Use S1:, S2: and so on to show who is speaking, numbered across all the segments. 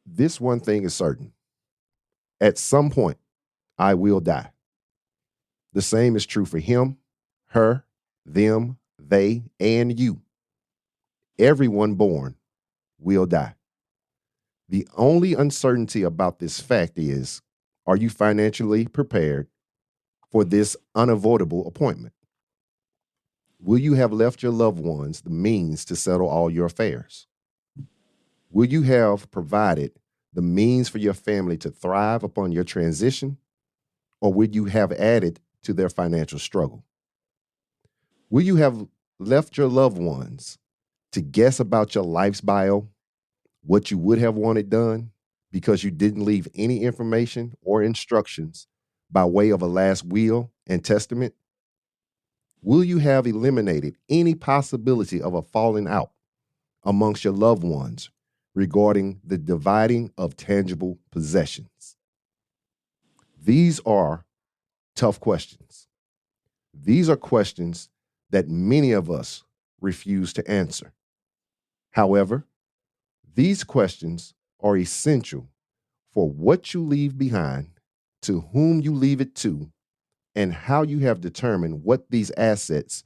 S1: This one thing is certain. At some point, I will die. The same is true for him, her, them, they, and you. Everyone born will die. The only uncertainty about this fact is, are you financially prepared for this unavoidable appointment? Will you have left your loved ones the means to settle all your affairs? Will you have provided the means for your family to thrive upon your transition, or will you have added to their financial struggle? Will you have left your loved ones to guess about your life's bio, what you would have wanted done, because you didn't leave any information or instructions by way of a last will and testament? Will you have eliminated any possibility of a falling out amongst your loved ones regarding the dividing of tangible possessions? These are tough questions. These are questions that many of us refuse to answer. However, these questions are essential for what you leave behind, to whom you leave it to, and how you have determined what these assets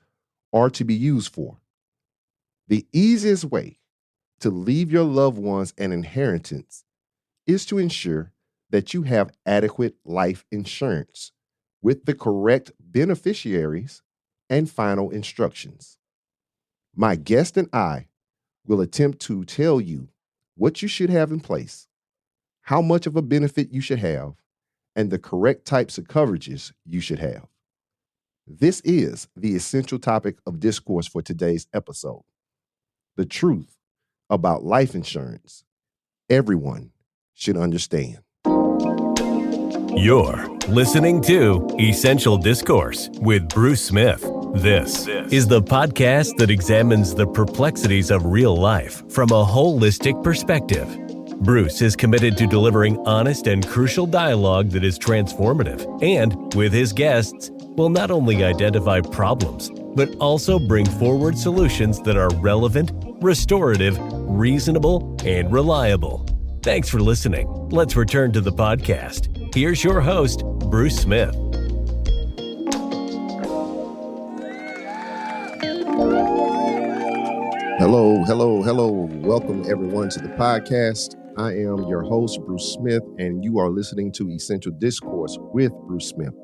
S1: are to be used for. The easiest way to leave your loved ones an inheritance is to ensure that you have adequate life insurance with the correct beneficiaries and final instructions. My guest and I will attempt to tell you what you should have in place, how much of a benefit you should have, and the correct types of coverages you should have. This is the essential topic of discourse for today's episode: the truth about life insurance everyone should understand.
S2: You're listening to Essential Discourse with Bruce Smith. This is the podcast that examines the perplexities of real life from a holistic perspective. Bruce is committed to delivering honest and crucial dialogue that is transformative, and with his guests, will not only identify problems, but also bring forward solutions that are relevant, restorative, reasonable, and reliable. Thanks for listening. Let's return to the podcast. Here's your host, Bruce Smith.
S1: Hello. Welcome everyone to the podcast. I am your host, Bruce Smith, and you are listening to Essential Discourse with Bruce Smith.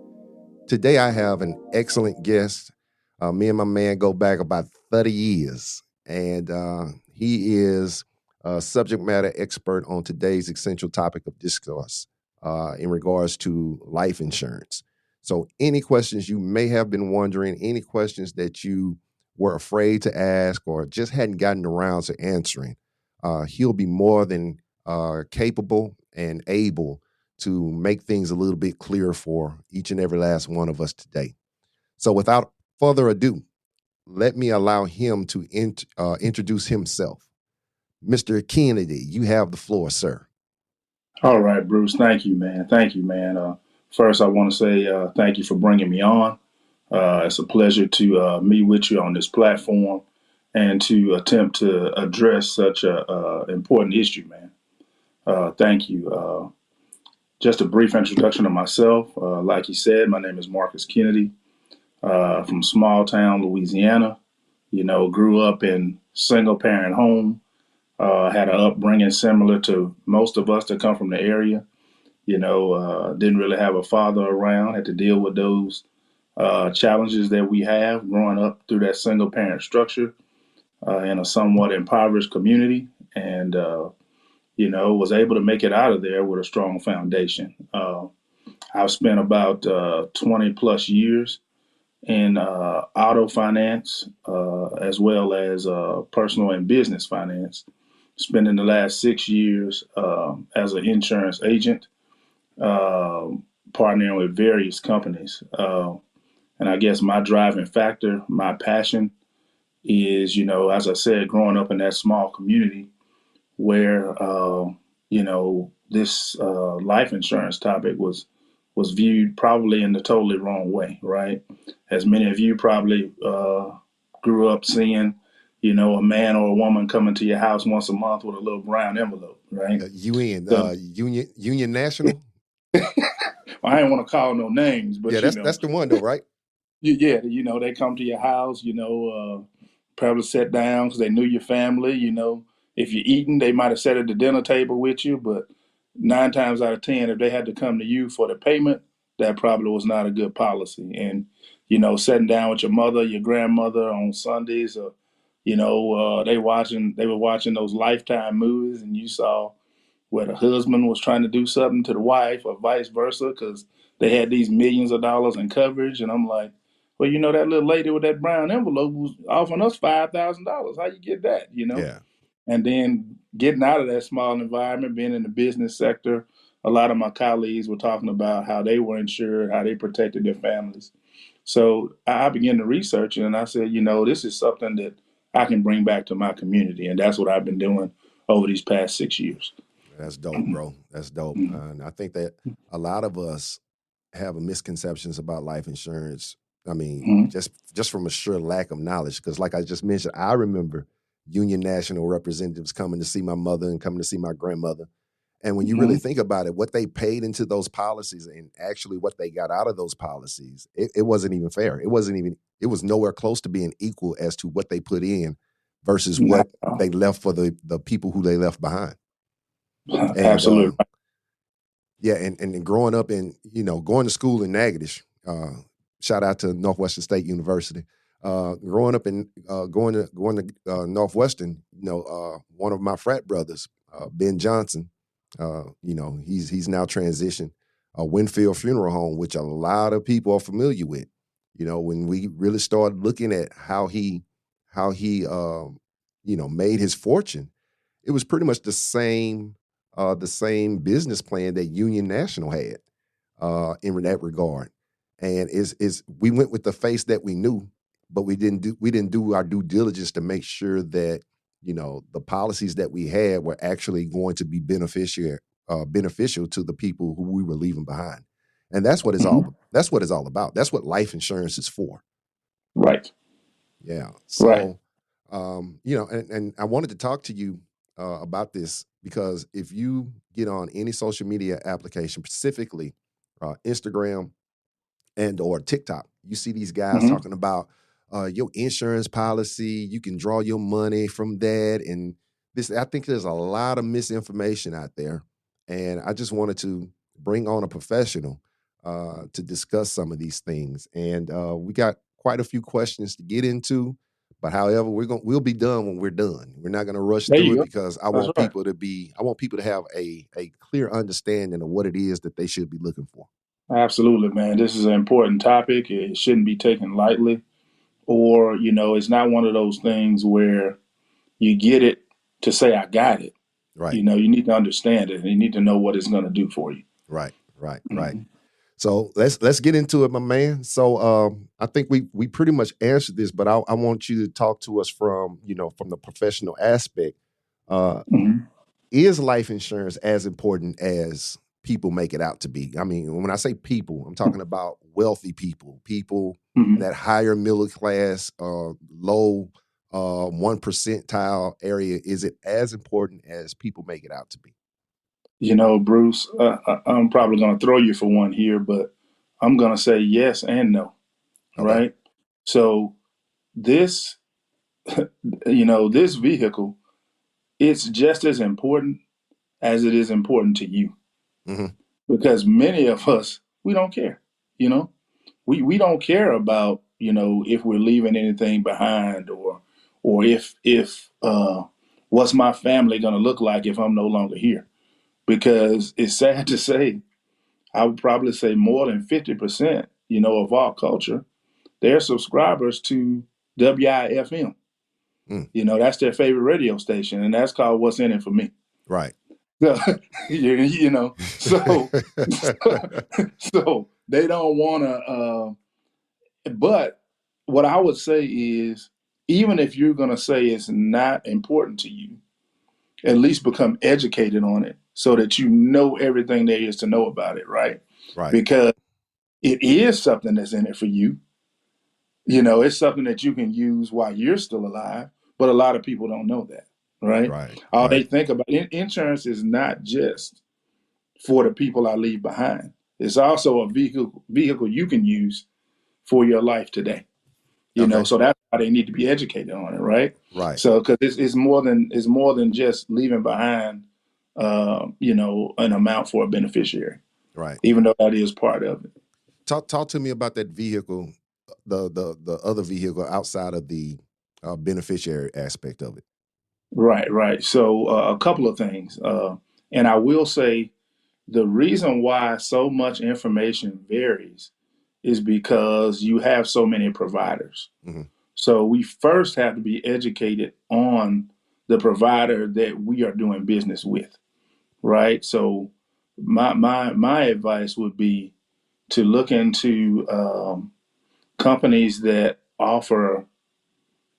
S1: Today I have an excellent guest. Me and my man go back about 30 years, and he is a subject matter expert on today's essential topic of discourse in regards to life insurance. So any questions you may have been wondering, any questions that you were afraid to ask or just hadn't gotten around to answering, he'll be more than capable and able to make things a little bit clearer for each and every last one of us today. So without further ado, let me allow him to introduce himself. Mr. Kennedy, you have the floor, sir.
S3: All right, Bruce. Thank you, man. First, I want to say thank you for bringing me on. It's a pleasure to meet with you on this platform and to attempt to address such a important issue, man. Thank you. Just a brief introduction of myself. Like you said, my name is Marcus Kennedy from small town Louisiana. Grew up in single parent home. Had an upbringing similar to most of us that come from the area. Didn't really have a father around. Had to deal with those challenges that we have growing up through that single parent structure in a somewhat impoverished community, and was able to make it out of there with a strong foundation. I've spent about 20 plus years in auto finance as well as personal and business finance. Spending the last 6 years as an insurance agent, partnering with various companies. And I guess my driving factor, my passion is, as I said, growing up in that small community where, this life insurance topic was viewed probably in the totally wrong way, right? As many of you probably grew up seeing a man or a woman coming to your house once a month with a little brown envelope, right?
S1: UN,
S3: So
S1: Union National.
S3: I ain't want to call no names,
S1: Yeah,
S3: but
S1: that's the one though, right?
S3: yeah, they come to your house, probably sit down because they knew your family. If you're eating, they might have sat at the dinner table with you, but 9 times out of 10, if they had to come to you for the payment, that probably was not a good policy. And, sitting down with your mother, your grandmother on Sundays, or, they were watching those Lifetime movies, and you saw where the husband was trying to do something to the wife or vice versa because they had these millions of dollars in coverage. And I'm like, well, that little lady with that brown envelope was offering us $5,000. How you get that,
S1: Yeah.
S3: And then getting out of that small environment, being in the business sector, a lot of my colleagues were talking about how they were insured, how they protected their families. So I began to research it, and I said, this is something that I can bring back to my community. And that's what I've been doing over these past 6 years.
S1: That's dope, bro. That's dope. And I think that a lot of us have misconceptions about life insurance. I mean,
S3: Mm-hmm.
S1: just from a sheer lack of knowledge. Because like I just mentioned, I remember Union National representatives coming to see my mother and coming to see my grandmother. And when you really think about it, what they paid into those policies and actually what they got out of those policies, it wasn't even fair. It was nowhere close to being equal as to what they put in versus what they left for the people who they left behind. And
S3: Absolutely.
S1: yeah, and growing up in, going to school in Natchitoches, shout out to Northwestern State University. Growing up in going to Northwestern, one of my frat brothers, Ben Johnson, he's now transitioned Winfield Funeral Home, which a lot of people are familiar with. When we really started looking at how he made his fortune, it was pretty much the same business plan that Union National had in that regard. And is we went with the face that we knew, but we didn't do our due diligence to make sure that the policies that we had were actually going to be beneficial to the people who we were leaving behind. And that's what it's all about. That's what life insurance is for.
S3: Right.
S1: Yeah.
S3: Right.
S1: So and I wanted to talk to you about this because if you get on any social media application, specifically Instagram and or TikTok, you see these guys talking about your insurance policy. You can draw your money from that, and this. I think there's a lot of misinformation out there, and I just wanted to bring on a professional to discuss some of these things. And we got quite a few questions to get into. But however, we'll be done when we're done. We're not going to rush
S3: There
S1: through
S3: you
S1: it
S3: go.
S1: because I
S3: That's
S1: want
S3: right.
S1: people to have a clear understanding of what it is that they should be looking for.
S3: Absolutely, man. This is an important topic. It shouldn't be taken lightly. Or, it's not one of those things where you get it to say, I got it.
S1: Right.
S3: You need to understand it and you need to know what it's going to do for you.
S1: Right. So let's get into it, my man. So I think we pretty much answered this, but I want you to talk to us from the professional aspect. Is life insurance as important as people make it out to be? I mean, when I say people, I'm talking about wealthy people in that higher middle class, low 1 percentile area. Is it as important as people make it out to be?
S3: Bruce, I'm probably going to throw you for one here, but I'm going to say yes and no.
S1: Okay.
S3: Right. So this, this vehicle, it's just as important as it is important to you. Because many of us, we don't care, we don't care about, if we're leaving anything behind or if what's my family going to look like if I'm no longer here? Because it's sad to say, I would probably say more than 50%, of our culture, they're subscribers to WIFM. That's their favorite radio station, and that's called What's in It for Me.
S1: Right.
S3: So, so they don't want to. But what I would say is, even if you're going to say it's not important to you, at least become educated on it so that you know everything there is to know about it, right?
S1: Right.
S3: Because it is something that's in it for you. It's something that you can use while you're still alive, but a lot of people don't know that, right?
S1: Right.
S3: All they
S1: Right.
S3: think about insurance is not just for the people I leave behind. It's also a vehicle you can use for your life today.
S1: Okay.
S3: So that's why they need to be educated on it, right?
S1: Right.
S3: So because it's more than just leaving behind, an amount for a beneficiary,
S1: Right.
S3: even though that is part of it.
S1: Talk to me about that vehicle, the other vehicle outside of the beneficiary aspect of it.
S3: Right, right. So a couple of things, and I will say the reason why so much information varies is because you have so many providers.
S1: Hmm.
S3: So we first have to be educated on the provider that we are doing business with, right? So my advice would be to look into companies that offer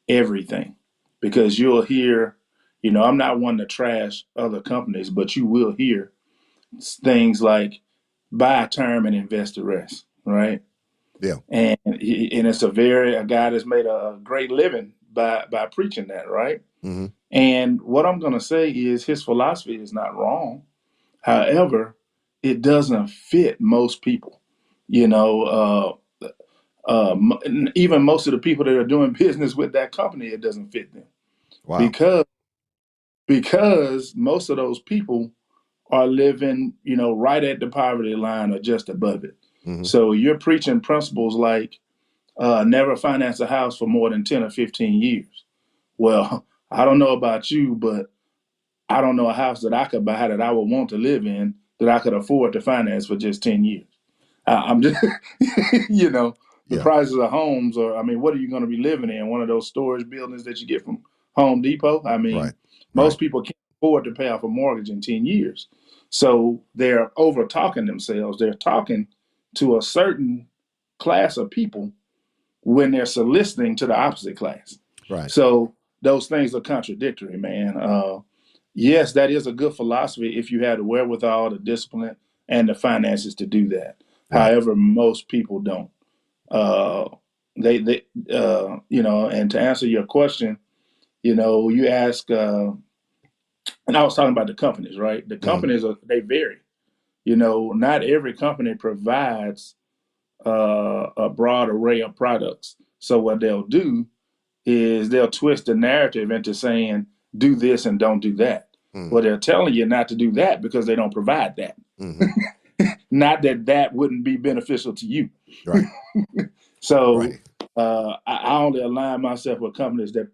S3: everything, because you'll hear, I'm not one to trash other companies, but you will hear things like buy a term and invest the rest, right?
S1: Yeah.
S3: And it's a guy that's made a great living by preaching that, right?
S1: Hmm.
S3: And what I'm going to say is his philosophy is not wrong. However, it doesn't fit most people. You know, even most of the people that are doing business with that company, it doesn't fit them
S1: Wow.
S3: because most of those people are living, right at the poverty line or just above it.
S1: Hmm.
S3: So you're preaching principles like never finance a house for more than 10 or 15 years. Well, I don't know about you, but I don't know a house that I could buy that I would want to live in that I could afford to finance for just 10 years. I'm just, the
S1: Yeah.
S3: prices of homes are, I mean, what are you going to be living in? One of those storage buildings that you get from Home Depot? I
S1: Right.
S3: mean,
S1: Right.
S3: most people can't afford to pay off a mortgage in 10 years. So they're over talking themselves. They're talking to a certain class of people when they're soliciting to the opposite class.
S1: Right.
S3: So those things are contradictory, man. Yes, that is a good philosophy if you have the wherewithal, the discipline, and the finances to do that.
S1: Right.
S3: However, most people don't. Uh, and to answer your question, you ask, and I was talking about the companies, right? The
S1: Hmm.
S3: companies they vary. Not every company provides a broad array of products. So what they'll do is they'll twist the narrative into saying do this and don't do that.
S1: Hmm.
S3: Well, they're telling you not to do that because they don't provide that.
S1: Hmm.
S3: Not that that wouldn't be beneficial to you.
S1: Right.
S3: So
S1: Right.
S3: I only align myself with companies that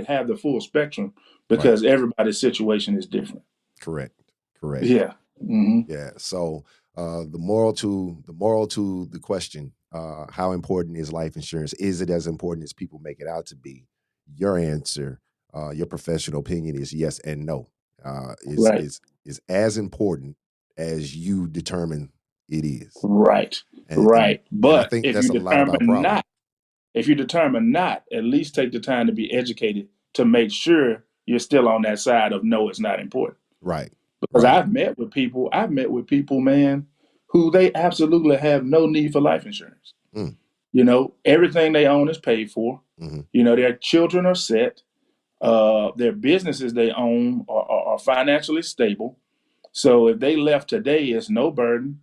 S3: have the full spectrum
S1: Right.
S3: because everybody's situation is different.
S1: Correct. Correct.
S3: Yeah. Hmm.
S1: Yeah. So the moral to the question, how important is life insurance? Is it as important as people make it out to be? Your answer, your professional opinion is yes and no. Is
S3: Right.
S1: is is as important as you determine it is.
S3: Right.
S1: And and
S3: Right.
S1: and I
S3: But
S1: think that's a lot of our problem.
S3: if you determine not, at least take the time to be educated to make sure you're still on that side of no, it's not important.
S1: Right.
S3: Because
S1: Right.
S3: I've met with people, man, who they absolutely have no need for life insurance.
S1: Mm.
S3: Everything they own is paid for.
S1: Hmm.
S3: Their children are set. Their businesses they own are financially stable. So if they left today, it's no burden.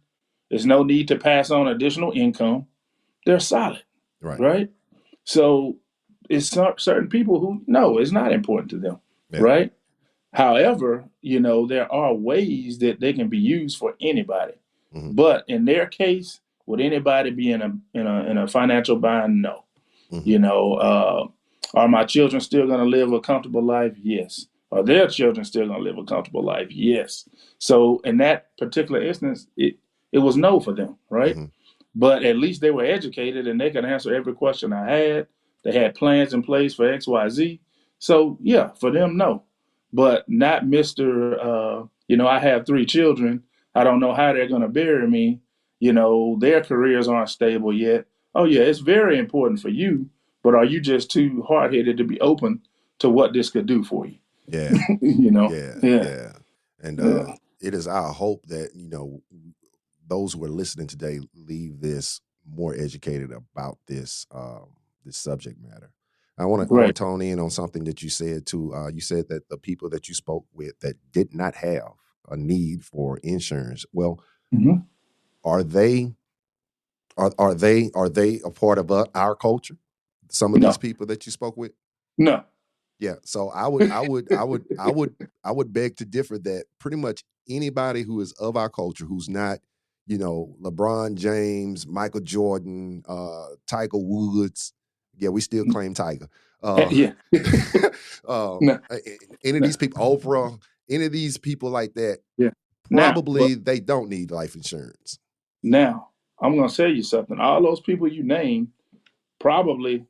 S3: There's no need to pass on additional income. They're solid,
S1: Right.
S3: right? So it's certain people who no, it's not important to them,
S1: Yeah.
S3: right? However, there are ways that they can be used for anybody.
S1: Hmm.
S3: But in their case, would anybody be in a financial bind? No.
S1: Hmm.
S3: You know, uh, are my children still going to live a comfortable life? Yes. Are their children still going to live a comfortable life? Yes. So in that particular instance, it was no for them, right?
S1: Hmm.
S3: But at least they were educated and they could answer every question I had. They had plans in place for X, Y, Z. So yeah, for them, no. But not Mr. I have three children. I don't know how they're going to bury me. Their careers aren't stable yet. Oh yeah, it's very important for you, but are you just too hard headed to be open to what this could do for you?
S1: Yeah. Yeah.
S3: Yeah,
S1: Yeah. And
S3: yeah,
S1: it is our hope that, those who are listening today leave this more educated about this subject matter. I want to
S3: Right.
S1: tone in on something that you said too. You said that the people that you spoke with that did not have a need for insurance. Well,
S3: Hmm.
S1: are they are they a part of our culture? Some of these
S3: No,
S1: people that you spoke with?
S3: no.
S1: Yeah. So I would beg to differ that pretty much anybody who is of our culture who's not, LeBron James, Michael Jordan, Tiger Woods. Yeah, we still claim Tiger. Uh,
S3: Yeah. No,
S1: any of
S3: no.
S1: these people, Oprah, any of these people like that,
S3: Yeah. Now, but
S1: probably they don't need life insurance.
S3: now I'm going to tell you something. All those people you named probably,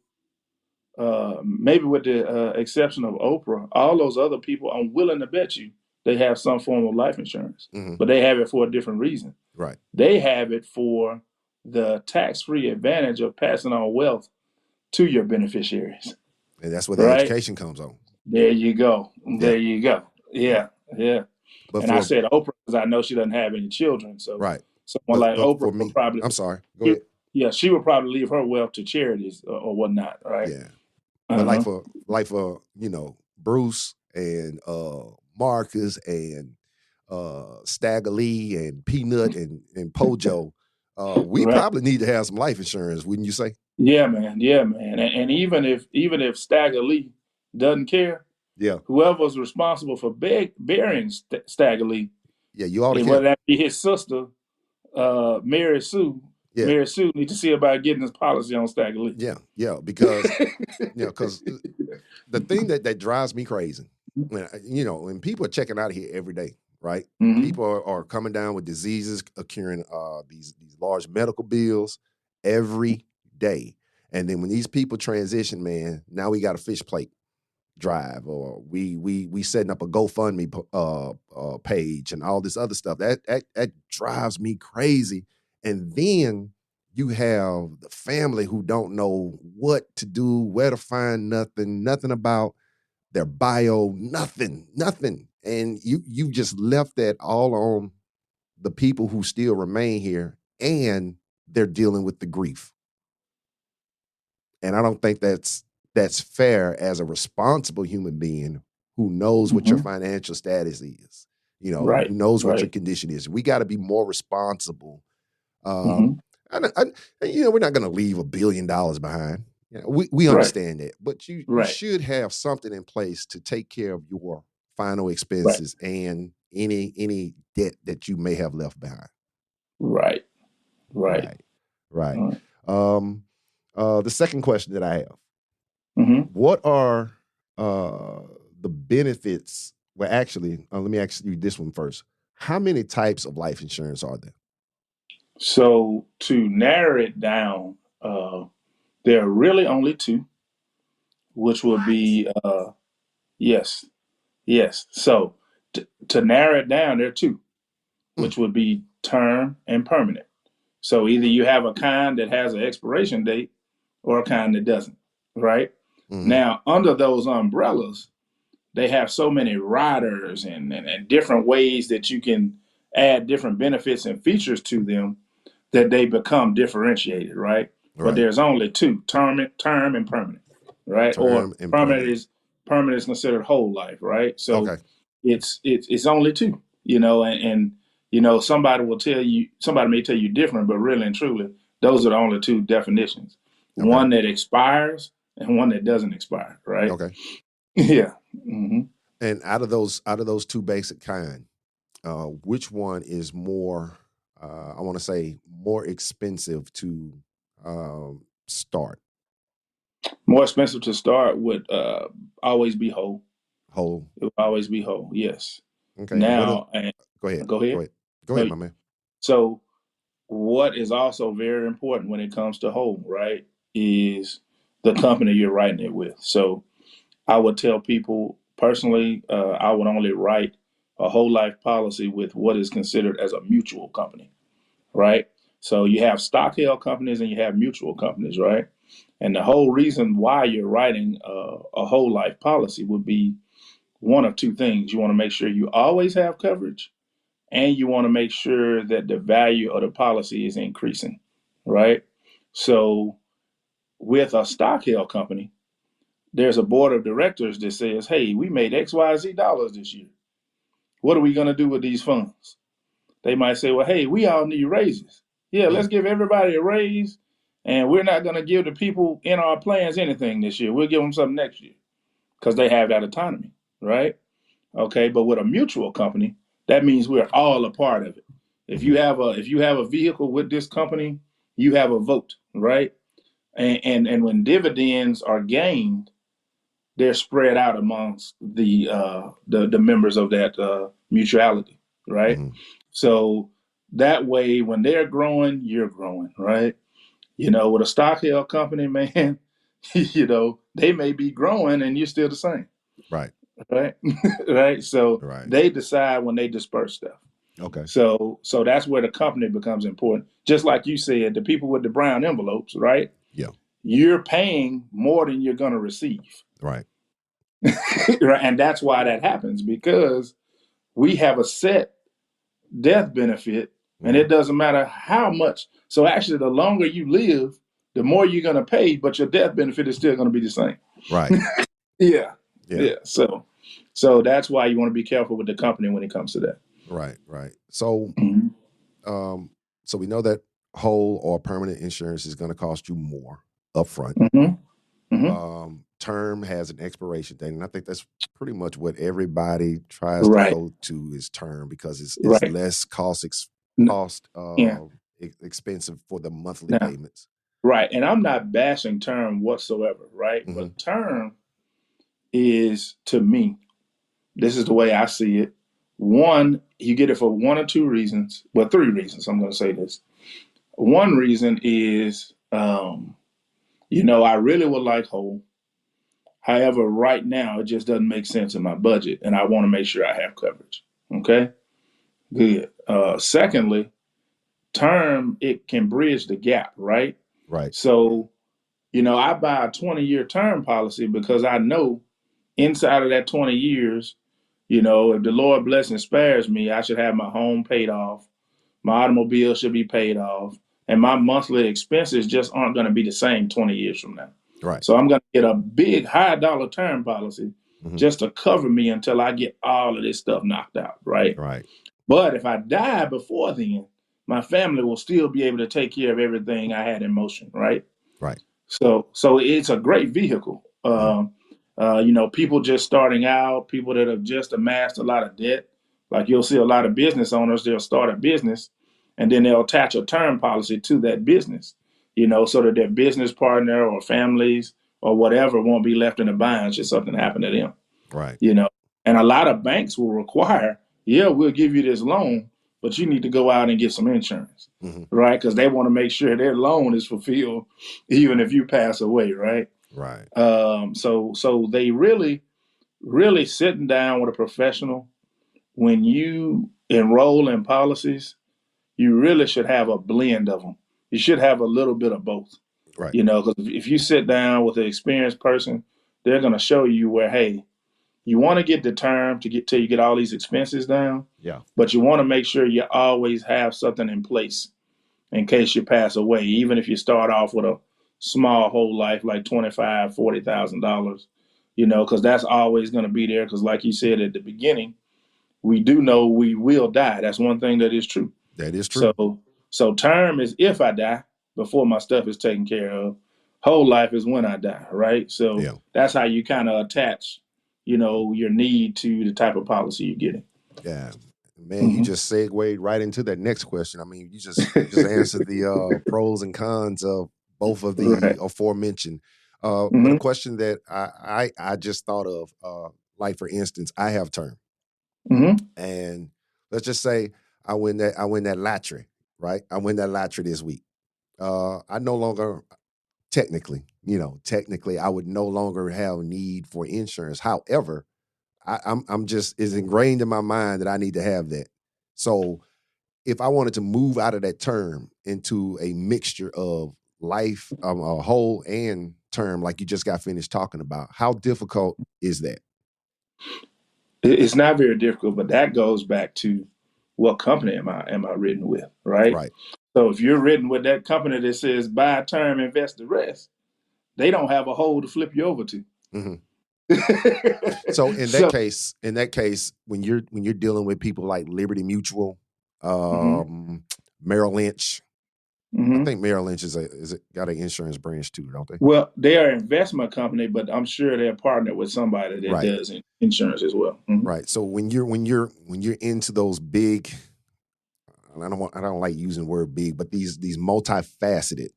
S3: maybe with the exception of Oprah, all those other people, I'm willing to bet you they have some form of life insurance,
S1: Hmm.
S3: but they have it for a different reason.
S1: Right.
S3: They have it for the tax-free advantage of passing on wealth to your beneficiaries,
S1: And that's where the
S3: right?
S1: education comes on.
S3: There you go.
S1: Yeah.
S3: There you go.
S1: Yeah.
S3: Yeah, yeah.
S1: But
S3: And I
S1: for
S3: said Oprah because I know she doesn't have any children. So
S1: right.
S3: someone
S1: But
S3: like
S1: but
S3: Oprah
S1: for
S3: would
S1: me,
S3: probably,
S1: I'm sorry. Go
S3: she,
S1: ahead.
S3: yeah, she would probably leave her wealth to charities or whatnot, right?
S1: Yeah. But
S3: Uh-huh.
S1: like for Bruce and Marcus and Stagger Lee and Peanut and Pojo, we
S3: Right.
S1: probably need to have some life insurance, wouldn't you say?
S3: Yeah, man. Yeah, man. And even if Stagger Lee doesn't care,
S1: Yeah.
S3: whoever's responsible for burying Stagger Lee,
S1: Yeah, you ought to care.
S3: whether that be his sister, Mary Sue,
S1: Yeah.
S3: Mary Sue need to see about getting his policy on Stagger Lee.
S1: Yeah. Yeah. Because the thing that drives me crazy, when people are checking out of here every day, right?
S3: Hmm.
S1: People are coming down with diseases, occurring these large medical bills every day. And then when these people transition, man, now we got a fish plate drive, or we setting up a GoFundMe page and all this other stuff. That drives me crazy. And then you have the family who don't know what to do, where to find nothing about their bio, nothing. And you just left that all on the people who still remain here, and they're dealing with the grief. And I don't think that's fair as a responsible human being who knows what your
S3: Hmm.
S1: financial status is, who
S3: Right.
S1: knows what your
S3: Right.
S1: condition is. We got to be more responsible.
S3: Hmm.
S1: Um, we're not going to leave $1 billion behind. We
S3: Right.
S1: understand that, but you
S3: Right.
S1: should have something in place to take care of your final
S3: Right.
S1: expenses and any debt that you may have left behind.
S3: Right. Right.
S1: Right, right.
S3: Right.
S1: Um, the second question that I have:
S3: Hmm.
S1: what are the benefits? Well, actually, let me ask you this one first. How many types of life insurance are there?
S3: So to narrow it down, there are really only two, which would be yes, yes. So to narrow it down, there are two,
S1: Mm,
S3: which would be term and permanent. So either you have a kind that has an expiration date or a kind that doesn't, right?
S1: mm-hmm.
S3: Now, under those umbrellas, they have so many riders and different ways that you can add different benefits and features to them that they become differentiated, right? But
S1: Right.
S3: there's only two: term and permanent, right? Or
S1: Term and permanent.
S3: permanent is considered whole life, right? So
S1: Okay.
S3: it's only two, and somebody may tell you different, but really and truly, those are the only two definitions:
S1: Okay.
S3: one that expires and one that doesn't expire, right?
S1: Okay.
S3: Yeah. Hmm.
S1: And out of those two basic kind, which one is more? I want to say more expensive to start
S3: More expensive to start would always be whole.
S1: whole.
S3: It would always be whole. Yes.
S1: Okay. And what?
S3: Now, and
S1: Go ahead.
S3: go
S1: Go
S3: ahead.
S1: ahead. Go
S3: No.
S1: ahead, my man.
S3: So, what is also very important when it comes to whole, right, is the company you're writing it with. So, I would tell people personally, I would only write a whole life policy with what is considered as a mutual company, right? So, you have stock held companies and you have mutual companies, right? And the whole reason why you're writing a whole life policy would be one of two things. You want to make sure you always have coverage, and you want to make sure that the value of the policy is increasing, right? So with a stock held company, there's a board of directors that says, hey, we made XYZ dollars this year. What are we going to do with these funds? They might say, well, hey, we all need raises. Yeah, let's give everybody a raise, and we're not going to give the people in our plans anything this year. We'll give them something next year because they have that autonomy, right? Okay, but with a mutual company, that means we're all a part of it. If you have a vehicle with this company, you have a vote, right? And when dividends are gained, they're spread out amongst the members of that mutuality, right?
S1: Mm-hmm.
S3: So that way, when they're growing, you're growing, right? With a stock held company, man, they may be growing and you're still the same,
S1: Right.
S3: right? Right. So
S1: Right.
S3: they decide when they disperse stuff.
S1: Okay.
S3: So that's where the company becomes important. Just like you said, the people with the brown envelopes, right?
S1: Yeah.
S3: You're paying more than you're going to receive.
S1: Right.
S3: Right? And that's why that happens, because we have a set death benefit, and it doesn't matter how much. So actually, the longer you live, the more you're going to pay, but your death benefit is still going to be the same.
S1: Right.
S3: Yeah.
S1: Yeah.
S3: Yeah. So that's why you want to be careful with the company when it comes to that.
S1: Right. Right. So,
S3: Mm-hmm.
S1: so we know that whole or permanent insurance is going to cost you more upfront.
S3: Mm-hmm. Mm-hmm.
S1: Term has an expiration date, and I think that's pretty much what everybody tries
S3: Right.
S1: to go to is term, because it's
S3: Right.
S1: less
S3: Yeah.
S1: expensive for the monthly
S3: Now,
S1: payments.
S3: right. And I'm not bashing term whatsoever, right?
S1: Mhm.
S3: But term is, to me, this is the way I see it. One, you get it for one or two reasons. Well, three reasons. I'm going to say this. One reason is, I really would like whole. However, right now, it just doesn't make sense in my budget, and I want to make sure I have coverage. Okay? Good. Secondly, term, it can bridge the gap, right?
S1: Right.
S3: So, I buy a 20-year term policy because I know inside of that 20 years, if the Lord bless and spares me, I should have my home paid off, my automobile should be paid off, and my monthly expenses just aren't going to be the same 20 years from now.
S1: Right.
S3: So I'm going to get a big high dollar term policy just to cover me until I get all of this stuff knocked out, right?
S1: Right.
S3: But if I die before then, my family will still be able to take care of everything I had in motion, right?
S1: Right.
S3: So it's a great vehicle. People just starting out, people that have just amassed a lot of debt. Like you'll see a lot of business owners, they'll start a business and then they'll attach a term policy to that business, so that their business partner or families or whatever won't be left in a bind should something happen to them.
S1: Right.
S3: And a lot of banks will require, we'll give you this loan, but you need to go out and get some insurance, right? Because they want to make sure their loan is fulfilled, even if you pass away, right?
S1: Right.
S3: So they really, really sitting down with a professional. When you enroll in policies, you really should have a blend of them. You should have a little bit of both,
S1: Right.
S3: because if you sit down with an experienced person, they're going to show you where, hey, you want to get the term to get till you get all these expenses down.
S1: Yeah.
S3: But you want to make sure you always have something in place in case you pass away, even if you start off with a small whole life like $25,000, $40,000, because that's always going to be there. Because like you said at the beginning, we do know we will die. That's one thing that is true.
S1: That is true.
S3: So term is if I die before my stuff is taken care of. Whole life is when I die, right? So that's how you kind of attach, your need to the type of policy you're getting.
S1: Yeah. Man, you just segued right into that next question. I mean, you just answered the pros and cons of both of the aforementioned. But a question that I just thought of, like for instance, I have term, and let's just say I win that lottery, right? I win that lottery this week. I no longer technically, I would no longer have need for insurance. However, I'm just, it's ingrained in my mind that I need to have that. So if I wanted to move out of that term into a mixture of life, a whole and term, like you just got finished talking about, how difficult is that?
S3: It's not very difficult, but that goes back to what company am I written with, right?
S1: Right.
S3: So if you're written with that company that says buy a term, invest the rest, they don't have a hole to flip you over to.
S1: Mhm. So in
S3: So,
S1: that case, when you're dealing with people like Liberty Mutual,
S3: mhm,
S1: Merrill Lynch, I
S3: mhm.
S1: think Merrill Lynch is got an insurance branch too, don't they?
S3: Well, they are an investment company, but I'm sure they're partnered with somebody that
S1: Right,
S3: does insurance as well. Mhm.
S1: right. So when you're into those big, and I don't like using the word big, but these multifaceted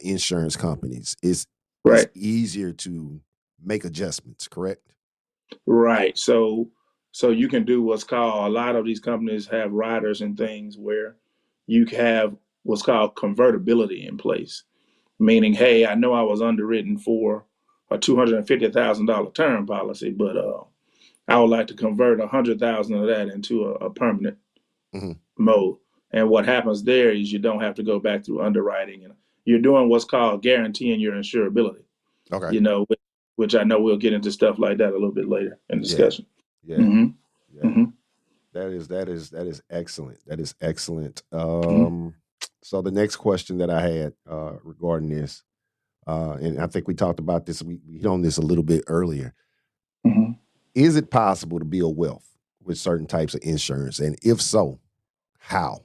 S1: insurance companies, it's
S3: Right.
S1: easier to make adjustments, correct?
S3: Right. So you can do what's called, a lot of these companies have riders and things where you have what's called convertibility in place. Meaning, hey, I know I was underwritten for a $250,000 term policy, but I would like to convert 100,000 of that into a permanent
S1: Hmm.
S3: mode. And what happens there is you don't have to go back through underwriting, and you're doing what's called guaranteeing your insurability.
S1: Okay.
S3: You know, which I know we'll get into stuff like that a little bit later in
S1: Yeah.
S3: discussion.
S1: Yeah.
S3: hmm
S1: Yeah.
S3: hmm
S1: That is excellent. That is excellent.
S3: hmm
S1: So the next question that I had regarding this, and I think we talked about this, we hit on this a little bit earlier.
S3: hmm
S1: Is it possible to build wealth with certain types of insurance? And if so, how?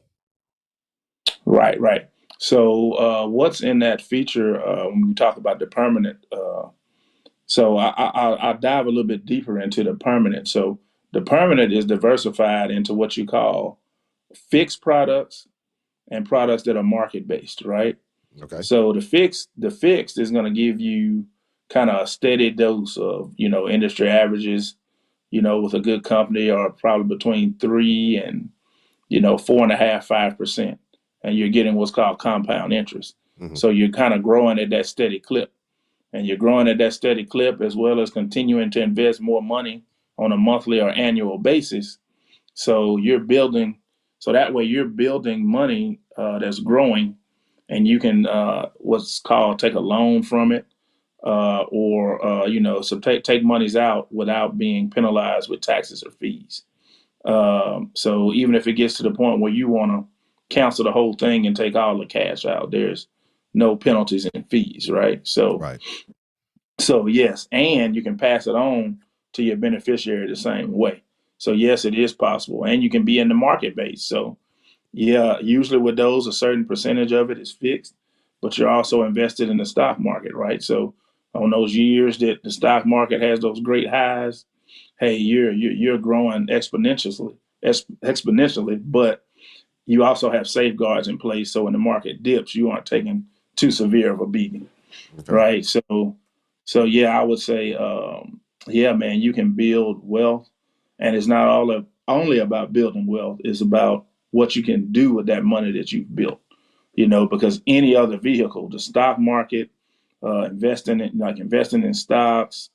S3: Right, right. So, what's in that feature when we talk about the permanent? So, I'll dive a little bit deeper into the permanent. So, the permanent is diversified into what you call fixed products and products that are market based, right?
S1: Okay.
S3: So, the fixed is going to give you kind of a steady dose of industry averages, with a good company, or probably between 3 and 4.5, 5%. And you're getting what's called compound interest.
S1: Hmm.
S3: So you're kind of growing at that steady clip. And you're growing at that steady clip as well as continuing to invest more money on a monthly or annual basis. So you're building, so that way you're building money that's growing, and you can what's called take a loan from it, or so take monies out without being penalized with taxes or fees. So even if it gets to the point where you want to cancel the whole thing and take all the cash out, there's no penalties and fees, right?
S1: Right.
S3: So yes, and you can pass it on to your beneficiary the same way. So yes, it is possible, and you can be in the market base. So yeah, usually with those, a certain percentage of it is fixed, but you're also invested in the stock market, right? So on those years that the stock market has those great highs, hey, you're growing exponentially, but you also have safeguards in place. So when the market dips, you aren't taking too severe of a beating,
S1: Okay.
S3: right? So yeah, I would say, yeah, man, you can build wealth, and it's not only about building wealth. It's about what you can do with that money that you've built. Because any other vehicle, the stock market, investing in stocks,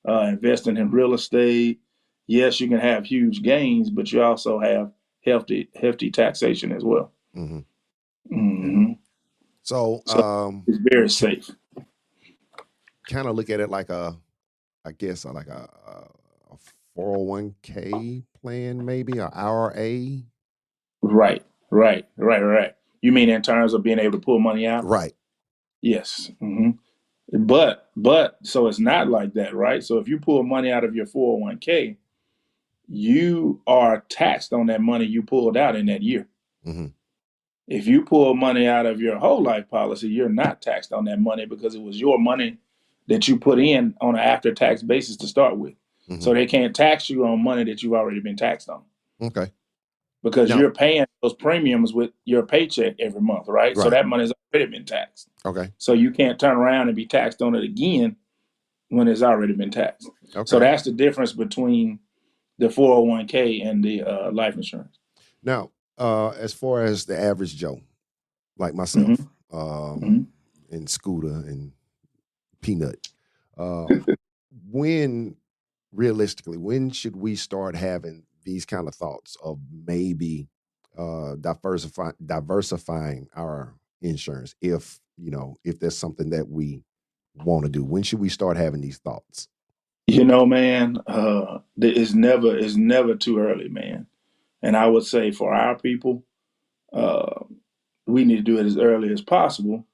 S3: investing in real estate. Yes, you can have huge gains, but you also have hefty taxation as well.
S1: Hmm. Yeah.
S3: hmm
S1: So
S3: So it's very safe.
S1: kind of look at it like I guess like a 401k plan, maybe a IRA.
S3: Right, right. You mean in terms of being able to pull money out?
S1: Right.
S3: Yes. But so it's not like that, right? So if you pull money out of your 401k, you are taxed on that money you pulled out in that year.
S1: Hmm.
S3: If you pull money out of your whole life policy, you're not taxed on that money because it was your money that you put in on an after tax basis to start with.
S1: Hmm.
S3: So they can't tax you on money that you've already been taxed on
S1: Okay.
S3: because
S1: Now,
S3: you're paying those premiums with your paycheck every month, right? So
S1: right.
S3: that money's already been taxed.
S1: Okay.
S3: So you can't turn around and be taxed on it again when it's already been taxed. So
S1: Okay.
S3: that's the difference between the 401k and the life insurance.
S1: Now, as far as the average Joe, like myself,
S3: hmm
S1: um,
S3: hmm
S1: and Scooter and Peanut, uh, when realistically, when should we start having these kind of thoughts of maybe diversifying our insurance if if there's something that we want to do? When should we start having these thoughts?
S3: Man, it's never too early, man. And I would say for our people, uh, we need to do it as early as possible.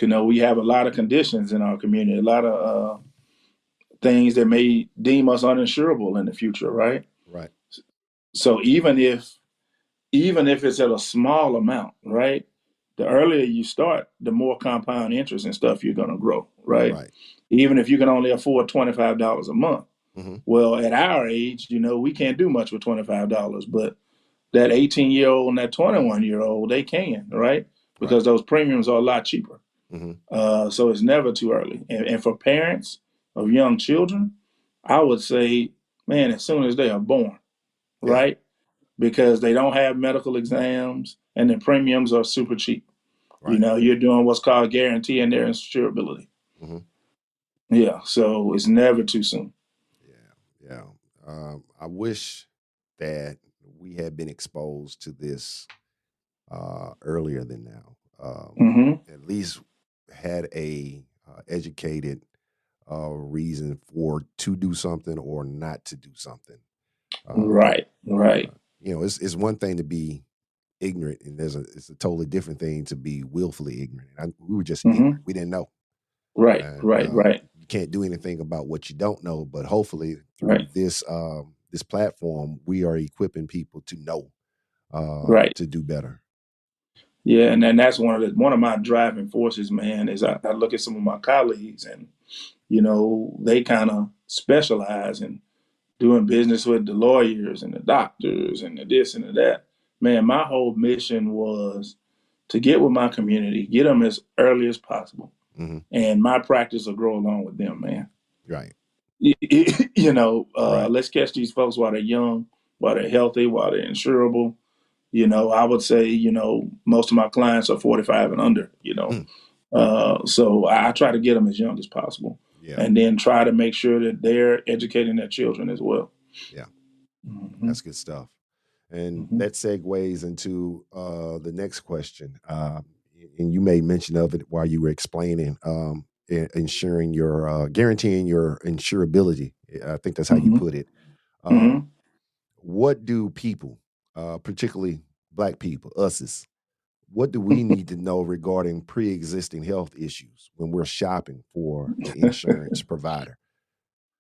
S3: we have a lot of conditions in our community, a lot of things that may deem us uninsurable in the future, right?
S1: Right.
S3: So even if it's at a small amount, right? The earlier you start, the more compound interest and stuff you're going to grow, right?
S1: Right.
S3: Even if you can only afford $25 a month.
S1: Mm-hmm.
S3: Well, at our age, we can't do much with $25, but that 18-year-old and that 21-year-old, they can, right? Because those premiums are a lot cheaper.
S1: Mm-hmm.
S3: So it's never too early. And for parents of young children, I would say, man, as soon as they are born,
S1: Yeah.
S3: right? Because they don't have medical exams and the premiums are super cheap.
S1: Right.
S3: You're doing what's called guaranteeing their insurability.
S1: Mm-hmm.
S3: Yeah, so it's never too soon.
S1: Yeah. I wish that we had been exposed to this earlier than now. At least had a educated reason to do something or not to do something.
S3: Right.
S1: It's one thing to be ignorant, and it's a totally different thing to be willfully ignorant. We were just ignorant. We didn't know.
S3: Right.
S1: You can't do anything about what you don't know, but hopefully through
S3: Right.
S1: this platform, we are equipping people to know
S3: Right.
S1: to do better.
S3: Yeah, and that's one of my driving forces, man, is I look at some of my colleagues and, they kind of specialize in doing business with the lawyers and the doctors and the this and the that. Man, my whole mission was to get with my community, get them as early as possible.
S1: Mm-hmm.
S3: And my practice will grow along with them, man.
S1: Right.
S3: Let's catch these folks while they're young, while they're healthy, while they're insurable. I would say, most of my clients are 45 and under, So I try to get them as young as possible.
S1: Yeah.
S3: And then try to make sure that they're educating their children as well.
S1: Yeah.
S3: Mm-hmm.
S1: That's good stuff. And
S3: Mm-hmm.
S1: that segues into the next question. And you made mention of it while you were explaining guaranteeing your insurability. I think that's how you put it. What do people, particularly Black people, us, what do we need to know regarding pre-existing health issues when we're shopping for the insurance provider?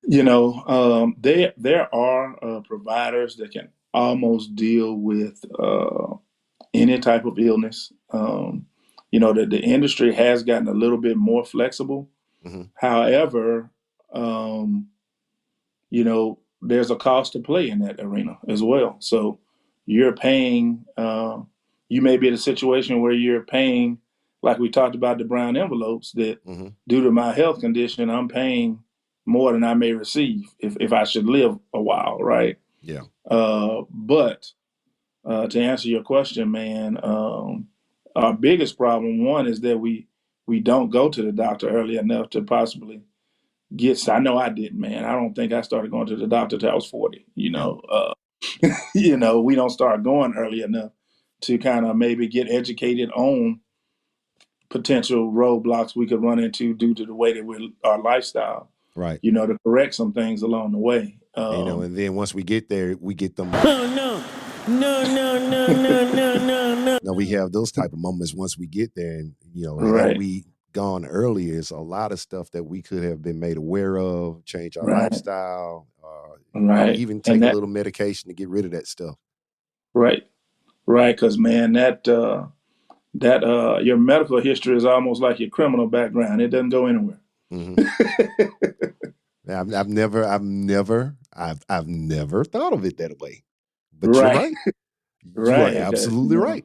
S3: There are providers that can almost deal with any type of illness. The industry has gotten a little bit more flexible.
S1: Mm-hmm.
S3: However, there's a cost to play in that arena as well. So you're paying, you may be in a situation where you're paying, like we talked about the brown envelopes, that due to my health condition, I'm paying more than I may receive if I should live a while, right?
S1: Yeah.
S3: But to answer your question, man, our biggest problem, one, is that we don't go to the doctor early enough to possibly I know I didn't, man. I don't think I started going to the doctor till I was 40. We don't start going early enough to kind of maybe get educated on potential roadblocks we could run into due to the way that our lifestyle.
S1: Right.
S3: To correct some things along the way.
S1: And then once we get there, we get them.
S2: No.
S1: Now we have those type of moments once we get there, and
S3: Right.
S1: had we gone earlier, it's a lot of stuff that we could have been made aware of, change our
S3: Right.
S1: lifestyle,
S3: Right.
S1: even take a little medication to get rid of that stuff.
S3: Right. Because man, that your medical history is almost like your criminal background. It doesn't go anywhere.
S1: Mm-hmm. I've never thought of it that way, but you're right. You are absolutely right.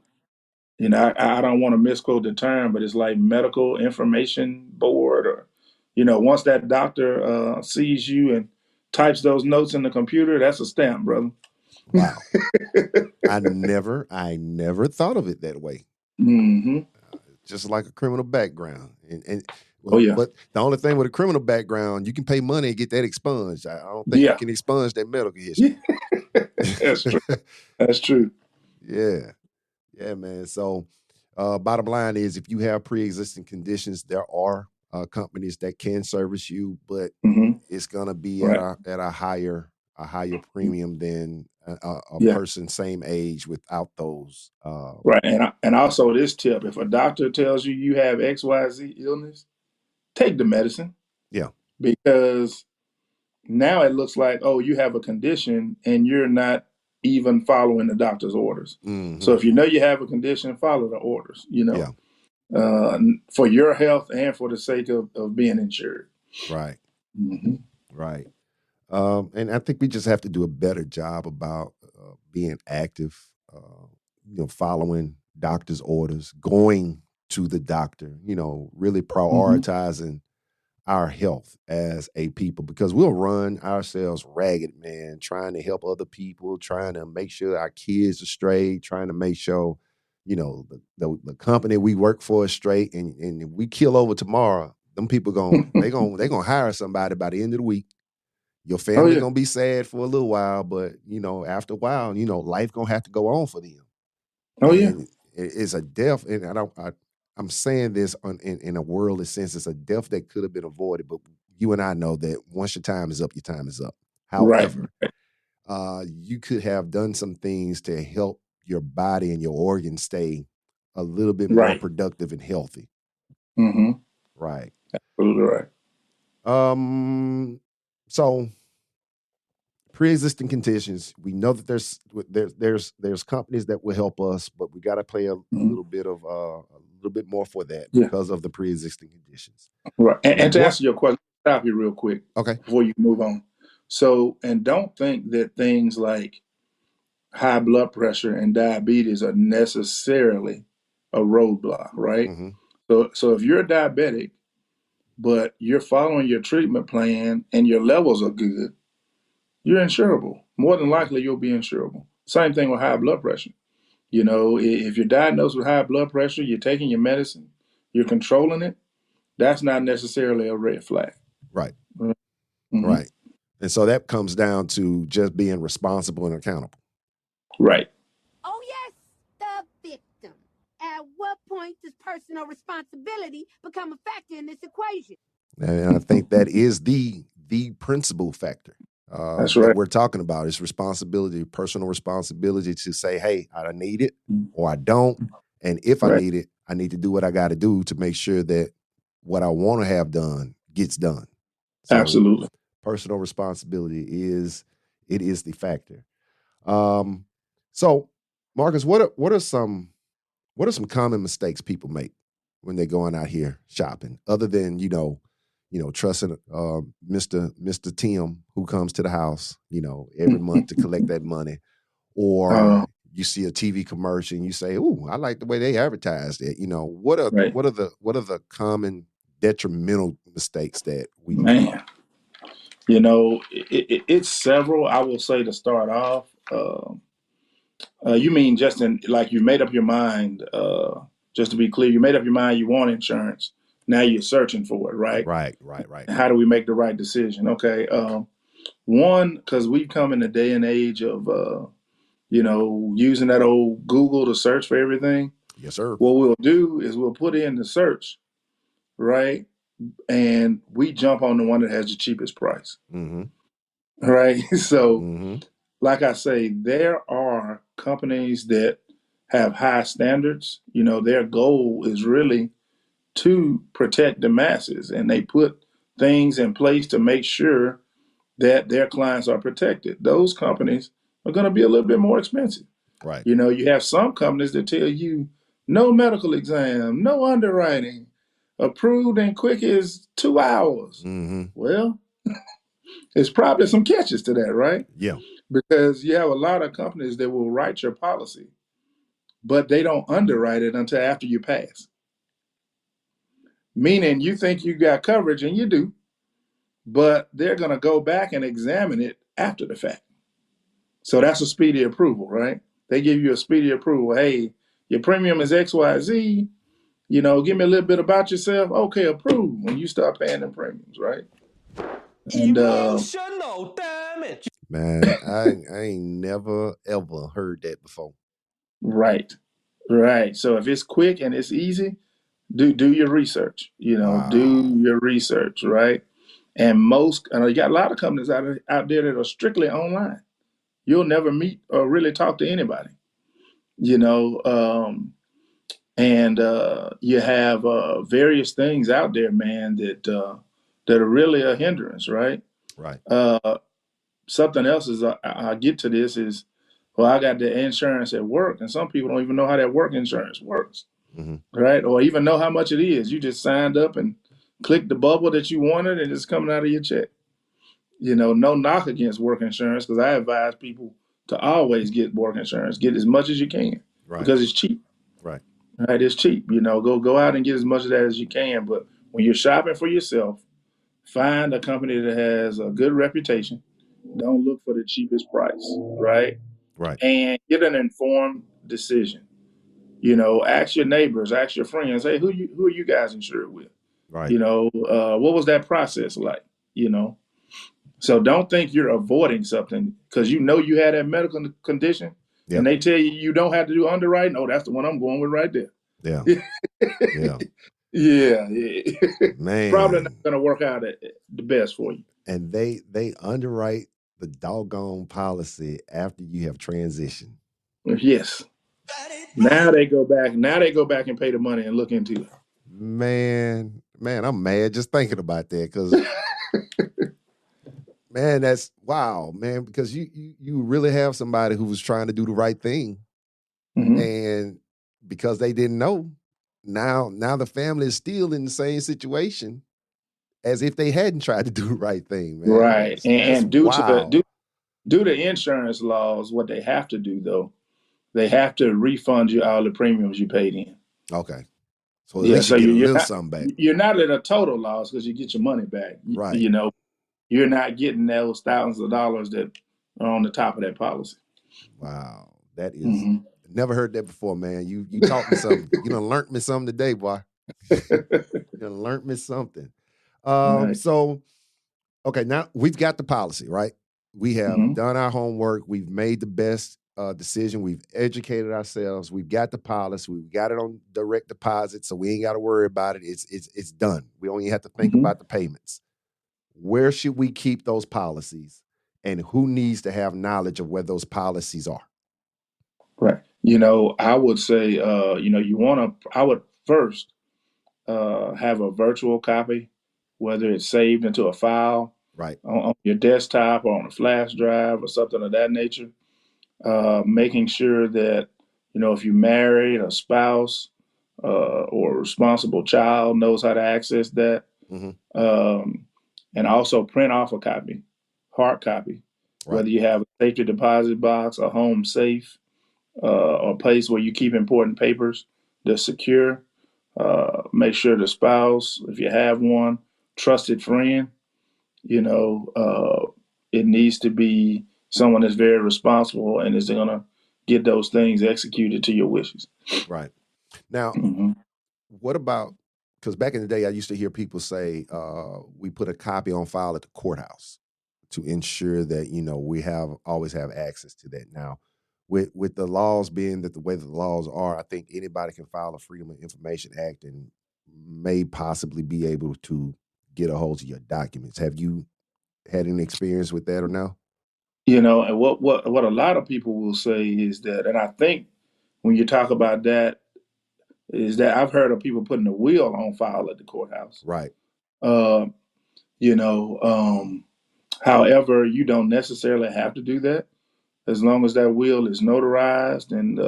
S3: I don't want to misquote the term, but it's like medical information board, or once that doctor sees you and types those notes in the computer, that's a stamp, brother.
S1: Wow. I never thought of it that way.
S3: Mm-hmm.
S1: Just like a criminal background,
S3: Oh yeah.
S1: But the only thing with a criminal background, you can pay money and get that expunged. I don't think you can expunge that medical history.
S3: That's true. That's true.
S1: Yeah, man. So, bottom line is, if you have pre-existing conditions, there are companies that can service you, but it's gonna be at a higher a higher premium than a
S3: Yeah.
S1: person same age without those.
S3: Right. And also this tip: if a doctor tells you you have XYZ illness, take the medicine,
S1: Yeah.
S3: because now it looks like, oh, you have a condition and you're not even following the doctor's orders. So
S1: Hmm.
S3: if you know you have a condition, follow the orders,
S1: Yeah.
S3: for your health and for the sake of being insured.
S1: Right.
S3: Hmm.
S1: Right. And I think we just have to do a better job about being active, following doctor's orders, going to the doctor, really
S3: Hmm.
S1: prioritizing our health as a people, because we'll run ourselves ragged, man, trying to help other people, trying to make sure our kids are straight, trying to make sure, the company we work for is straight. And if we kill over tomorrow, them people they gonna hire somebody by the end of the week. Your
S3: Oh
S1: family
S3: yeah.
S1: gonna be sad for a little while, but after a while, life gonna have to go on for them.
S3: Oh yeah.
S1: And it's a death, and I'm saying this in a worldly sense. It's a death that could have been avoided, but you and I know that once your time is up, your time is up.
S3: Right.
S1: However, you could have done some things to help your body and your organs stay a little bit more
S3: Right.
S1: productive and healthy.
S3: Mm-hmm.
S1: Right.
S3: Absolutely right.
S1: So pre-existing conditions. We know that there's companies that will help us, but we got to pay a
S3: Mhm.
S1: little bit of a little bit more for that
S3: Yeah.
S1: because of the pre-existing conditions.
S3: Right. And to
S1: What?
S3: answer your question, stop you real quick
S1: Okay.
S3: before you move on. So, and don't think that things like high blood pressure and diabetes are necessarily a roadblock, right?
S1: Mm-hmm.
S3: So if you're diabetic, but you're following your treatment plan and your levels are good, you're insurable. More than likely, you'll be insurable. Same thing with high blood pressure. If you're diagnosed with high blood pressure, you're taking your medicine, you're controlling it, that's not necessarily a red flag.
S1: Right.
S3: Mm-hmm.
S1: Right. And so that comes down to just being responsible and accountable.
S3: Right.
S4: Oh, yes, the victim. At what point does personal responsibility become a factor in this equation?
S1: And I think that is the principal factor
S3: That's
S1: that
S3: right.
S1: we're talking about is responsibility, personal responsibility to say, hey, I need it or I don't. And if I
S3: Right.
S1: need it, I need to do what I got to do to make sure that what I want to have done gets done. So
S3: Absolutely.
S1: personal responsibility is the factor. Um, so Marcus, what are some common mistakes people make when they're going out here shopping, other than trusting Mister Tim who comes to the house every month to collect that money, or
S3: Uh,
S1: you see a TV commercial and you say, "Ooh, I like the way they advertised it." What are
S3: right.
S1: the common detrimental mistakes that we make?
S3: Man, it's several. I will say to start off. You mean just in like you made up your mind? Just to be clear, you made up your mind you want insurance. Now you're searching for it, right?
S1: Right, right, right.
S3: How do we make the right decision? Okay. One, because we've come in the day and age of using that old Google to search for everything.
S1: Yes, sir.
S3: What we'll do is we'll put in the search, right? And we jump on the one that has the cheapest price,
S1: Mm-hmm.
S3: right? So,
S1: Mm-hmm.
S3: like I say, there are companies that have high standards. Their goal is really to protect the masses, and they put things in place to make sure that their clients are protected. Those companies are going to be a little bit more expensive.
S1: Right.
S3: You have some companies that tell you no medical exam, no underwriting, approved in quick as 2 hours.
S1: Mm-hmm.
S3: Well, there's probably some catches to that, right?
S1: Yeah.
S3: Because you have a lot of companies that will write your policy, but they don't underwrite it until after you pass. Meaning you think you got coverage and you do, but they're going to go back and examine it after the fact. So that's a speedy approval, right? They give you a speedy approval. Hey, your premium is XYZ. Give me a little bit about yourself. Okay, approved when you start paying them premiums, right? And
S2: Emotional damage.
S1: Man, I ain't never ever heard that before.
S3: right, right. So if it's quick and it's easy, do your research. Do
S1: Wow.
S3: your research, right? And you got a lot of companies out there that are strictly online. You'll never meet or really talk to anybody, you know. And you have various things out there, man, that are really a hindrance, right?
S1: Right.
S3: Something else is I get to this is, well, I got the insurance at work, and some people don't even know how that work insurance works,
S1: Mm-hmm.
S3: right? Or even know how much it is. You just signed up and clicked the bubble that you wanted, and it's coming out of your check. You know, no knock against work insurance, because I advise people to always get work insurance. Get as much as you can
S1: Right.
S3: because it's cheap.
S1: Right.
S3: Right, it's cheap. You know, go out and get as much of that as you can. But when you're shopping for yourself, find a company that has a good reputation. Don't look for the cheapest price, right?
S1: Right.
S3: And get an informed decision. You know, ask your neighbors, ask your friends, hey, who are you guys insured with?
S1: Right.
S3: You know, what was that process like? You know, so don't think you're avoiding something because you know you had that medical condition,
S1: Yeah.
S3: and they tell you you don't have to do underwriting. Oh, that's the one I'm going with right there.
S1: Yeah. Yeah.
S3: Yeah, probably not
S1: Man.
S3: going to work out the best for you.
S1: And they underwrite the doggone policy after you have transitioned.
S3: Yes. Now they go back. Now they go back and pay the money and look into it.
S1: Man, I'm mad just thinking about that because man, that's wow, man, because you really have somebody who was trying to do the right thing,
S3: Mm-hmm.
S1: and because they didn't know, now the family is still in the same situation as if they hadn't tried to do the right thing, man.
S3: Right,
S1: That's
S3: and due to
S1: wild.
S3: due to insurance laws, what they have to do though, they have to refund you all the premiums you paid in.
S1: Okay, so at
S3: Yeah,
S1: least you
S3: so
S1: get a
S3: you're
S1: little
S3: not
S1: something back,
S3: at a total loss because you get your money back.
S1: right?
S3: You know, you're not getting those thousands of dollars that are on the top of that policy.
S1: Wow, that is
S3: Mm-hmm.
S1: never heard that before, man. You taught me something. You done learned me something today, boy. You done learned me something.
S3: Right.
S1: So okay, now we've got the policy, right? We have
S3: Mm-hmm.
S1: done our homework. We've made the best decision. We've educated ourselves. We've got the policy. We've got it on direct deposit, so we ain't got to worry about it. It's done. We don't even have to think
S3: Mm-hmm.
S1: about the payments. Where should we keep those policies, and who needs to have knowledge of where those policies are?
S3: Right. You know, I would say, I would first have a virtual copy, whether it's saved into a file
S1: Right.
S3: on your desktop or on a flash drive or something of that nature. Making sure that, if you married, a spouse or a responsible child knows how to access that.
S1: Mm-hmm.
S3: And also print off a copy, hard copy,
S1: Right.
S3: whether you have a safety deposit box, a home safe, or a place where you keep important papers that's secure. Make sure the spouse, if you have one, trusted friend, it needs to be someone that's very responsible and is going to get those things executed to your wishes.
S1: Right. Now,
S3: Mm-hmm.
S1: what about, because back in the day, I used to hear people say, we put a copy on file at the courthouse to ensure that, we always have access to that. Now, with the laws being that the way that the laws are, I think anybody can file a Freedom of Information Act and may possibly be able to get a hold of your documents. Have you had any experience with that or no?
S3: And what a lot of people will say is that, and I think when you talk about that, is that I've heard of people putting a will on file at the courthouse.
S1: Right.
S3: Uh, you know, um, However, you don't necessarily have to do that as long as that will is notarized and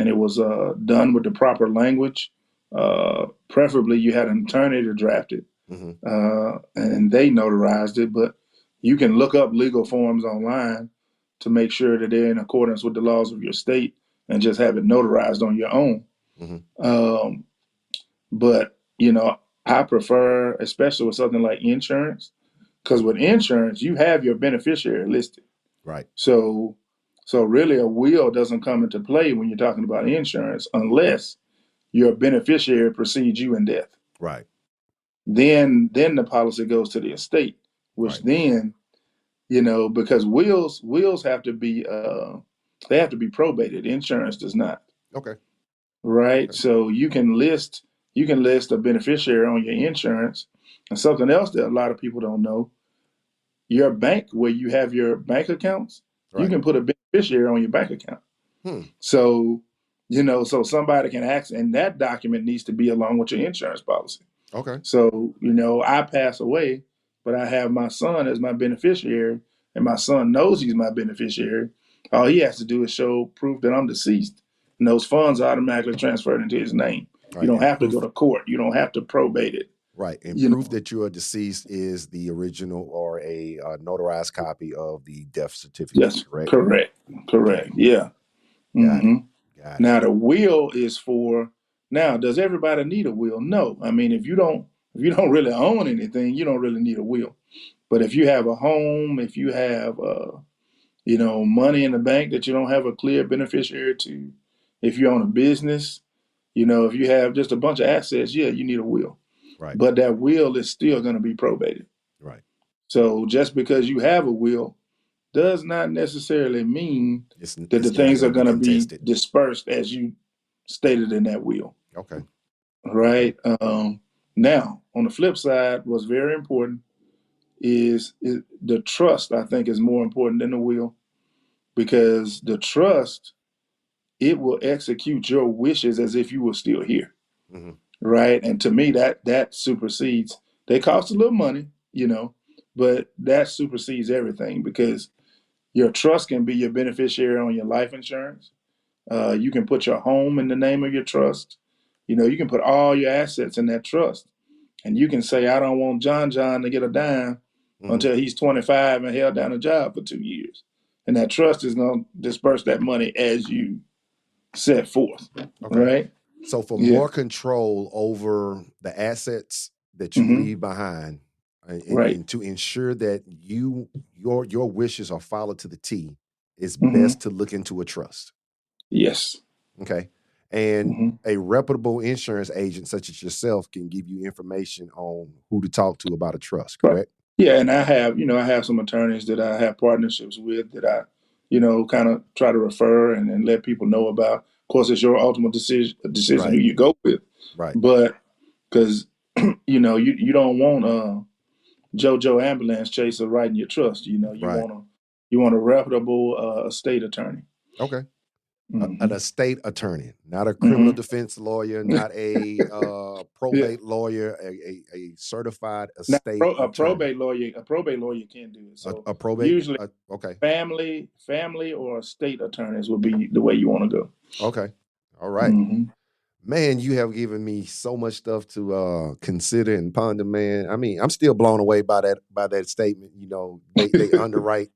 S3: it was done with the proper language. Preferably, you had an attorney to draft it,
S1: Mm-hmm.
S3: and they notarized it. But you can look up legal forms online to make sure that they're in accordance with the laws of your state, and just have it notarized on your own.
S1: Mm-hmm.
S3: But I prefer, especially with something like insurance, because with insurance, you have your beneficiary listed.
S1: Right.
S3: So, really, a will doesn't come into play when you're talking about insurance unless your beneficiary precedes you in death.
S1: Right.
S3: Then the policy goes to the estate, which
S1: Right.
S3: then because wills have to be they have to be probated. Insurance does not.
S1: Okay.
S3: Right.
S1: Okay.
S3: So you can list a beneficiary on your insurance, And something else that a lot of people don't know, your bank, where you have your bank accounts, you
S1: Right.
S3: can put a beneficiary on your bank account.
S1: Hmm.
S3: So, so somebody can access, and that document needs to be along with your insurance policy.
S1: Okay.
S3: So, I pass away, but I have my son as my beneficiary, and my son knows he's my beneficiary. All he has to do is show proof that I'm deceased, and those funds are automatically transferred into his name. You
S1: Right.
S3: don't
S1: And
S3: have to go
S1: proof.
S3: to court. You don't have to probate it.
S1: Right. And
S3: You
S1: proof
S3: know,
S1: that you are deceased is the original or a notarized copy of the death certificate.
S3: yes,
S1: Correct.
S3: correct,
S1: Okay.
S3: correct. Yeah.
S1: Got it.
S3: hmm
S1: Got it.
S3: Now the will is for. Now, does everybody need a will? No. I mean, if you don't really own anything, you don't really need a will. But if you have a home, if you have money in the bank that you don't have a clear beneficiary to, if you own a business, if you have just a bunch of assets, yeah, you need a will.
S1: Right.
S3: But that will is still going to be probated.
S1: Right.
S3: So just because you have a will does not necessarily mean that the
S1: It's not
S3: things
S1: going
S3: are
S1: to be
S3: going to be
S1: contested.
S3: dispersed as you stated in that will.
S1: Okay. Okay.
S3: Right. Now, on the flip side, what's very important is the trust. I think is more important than the will, because the trust, it will execute your wishes as if you were still here.
S1: Hmm.
S3: Right. And to me, that supersedes. They cost a little money, but that supersedes everything, because your trust can be your beneficiary on your life insurance. You can put your home in the name of your trust. You can put all your assets in that trust. And you can say, I don't want John to get a dime
S1: Hmm.
S3: until he's 25 and held down a job for 2 years. And that trust is going to disperse that money as you set forth.
S1: Okay.
S3: Right?
S1: So for
S3: Yeah.
S1: more control over the assets that you
S3: hmm
S1: leave behind,
S3: Right.
S1: and to ensure that your wishes are followed to the T, it's
S3: hmm
S1: best to look into a trust.
S3: Yes.
S1: Okay. And
S3: hmm
S1: a reputable insurance agent such as yourself can give you information on who to talk to about a trust,
S3: Right.
S1: correct?
S3: Yeah. And I have some attorneys that I have partnerships with that I, kind of try to refer and let people know about. Of course, it's your ultimate decision who
S1: Right.
S3: you go with.
S1: Right.
S3: But because, you don't want JoJo ambulance chaser writing your trust. You
S1: Right.
S3: want a reputable estate attorney.
S1: Okay. An
S3: hmm
S1: estate attorney, not a criminal
S3: hmm
S1: defense lawyer, not a
S3: yeah.
S1: probate lawyer, a certified
S3: Now,
S1: estate
S3: a
S1: attorney.
S3: probate lawyer can do it. So
S1: A probate.
S3: usually,
S1: Okay.
S3: family or estate attorneys would be the way you want to go.
S1: Okay. All right.
S3: hmm
S1: Man, you have given me so much stuff to consider and ponder, man. I mean, I'm still blown away by that statement. They underwrite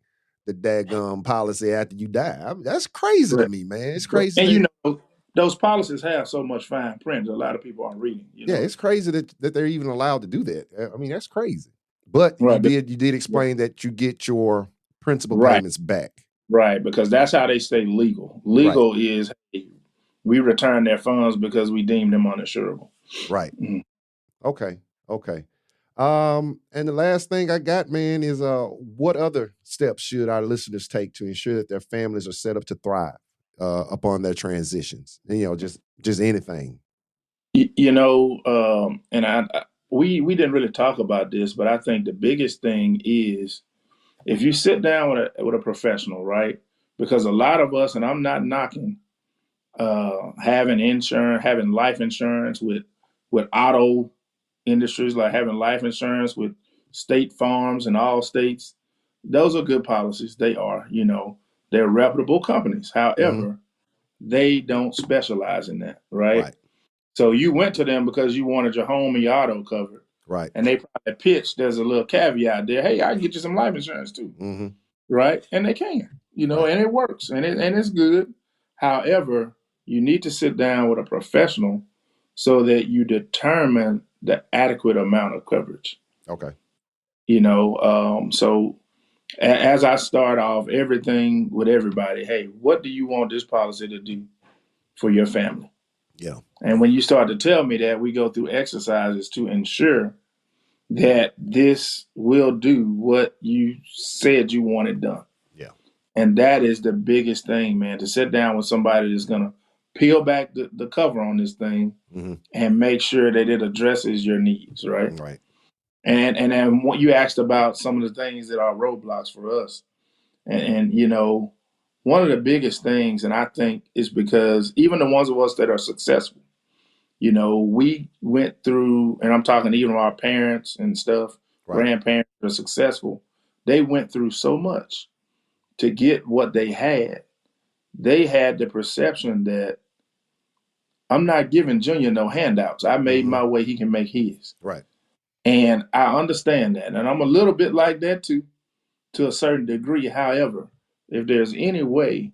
S1: the daggum policy after you die. That's crazy to
S3: Right.
S1: me, man. It's
S3: Right.
S1: crazy
S3: And
S1: that
S3: those policies have so much fine print that a lot of people aren't reading.
S1: yeah, it's crazy that they're even allowed to do that. I mean, that's crazy. But you
S3: Right.
S1: did
S3: Yeah.
S1: explain that you get your principal
S3: Right.
S1: payments back.
S3: Right. Because that's how they stay legal.
S1: Right.
S3: Legal is, hey, we return their funds because we deem them uninsurable.
S1: Right.
S3: Mhm.
S1: Okay. Okay. And the last thing I got, man, is what other steps should our listeners take to ensure that their families are set up to thrive upon their transitions? Just anything.
S3: And we didn't really talk about this, but I think the biggest thing is if you sit down with a professional, right? Because a lot of us, and I'm not knocking, having life insurance with auto industries, like having life insurance with state farms and all states. Those are good policies. They are, they're reputable companies.
S1: Hmm.
S3: However, they don't specialize in that, right?
S1: Right.
S3: So you went to them because you wanted your home and your auto covered,
S1: Right.
S3: and they probably pitched. There's a little caveat there. Hey, I can get you some life insurance too,
S1: Hmm.
S3: right? And they can,
S1: Right.
S3: and it works, and it's good. However, you need to sit down with a professional so that you determine the adequate amount of coverage.
S1: Okay.
S3: So as I start off everything with everybody, hey, what do you want this policy to do for your family?
S1: Yeah.
S3: And when you start to tell me that, we go through exercises to ensure that this will do what you said you wanted done.
S1: Yeah.
S3: And that is the biggest thing, man, to sit down with somebody that's going to peel back the cover on this thing
S1: Hmm.
S3: and make sure that it addresses your needs, right?
S1: Right.
S3: And then what you asked about some of the things that are roadblocks for us. And you know, one of the biggest things, and I think is because even the ones of us that are successful, you know, we went through, and I'm talking even our parents and stuff,
S1: Right.
S3: grandparents that are successful, they went through so much to get what they had. They had the perception that I'm not giving Junior no handouts. I made
S1: Mm-hmm.
S3: my way, he can make his.
S1: Right.
S3: And I understand that. And I'm a little bit like that too, to a certain degree. However, if there's any way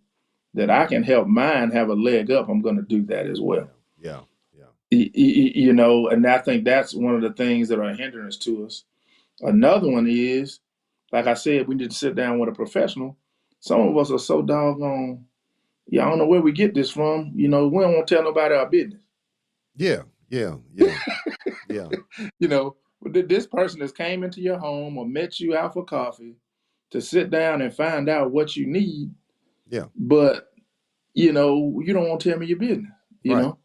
S3: that I can help mine have a leg up, I'm going to do that as well.
S1: Yeah. Yeah.
S3: You know, and I think that's one of the things that are a hindrance to us. Another one is, like I said, we need to sit down with a professional. Some of us are so doggone, yeah, I don't know where we get this from. You know, we don't want to tell nobody our business.
S1: Yeah. Yeah. Yeah. Yeah.
S3: You know, this person has came into your home or met you out for coffee to sit down and find out what you need.
S1: Yeah.
S3: But, you know, you don't want to tell me your business, you
S1: Right.
S3: know?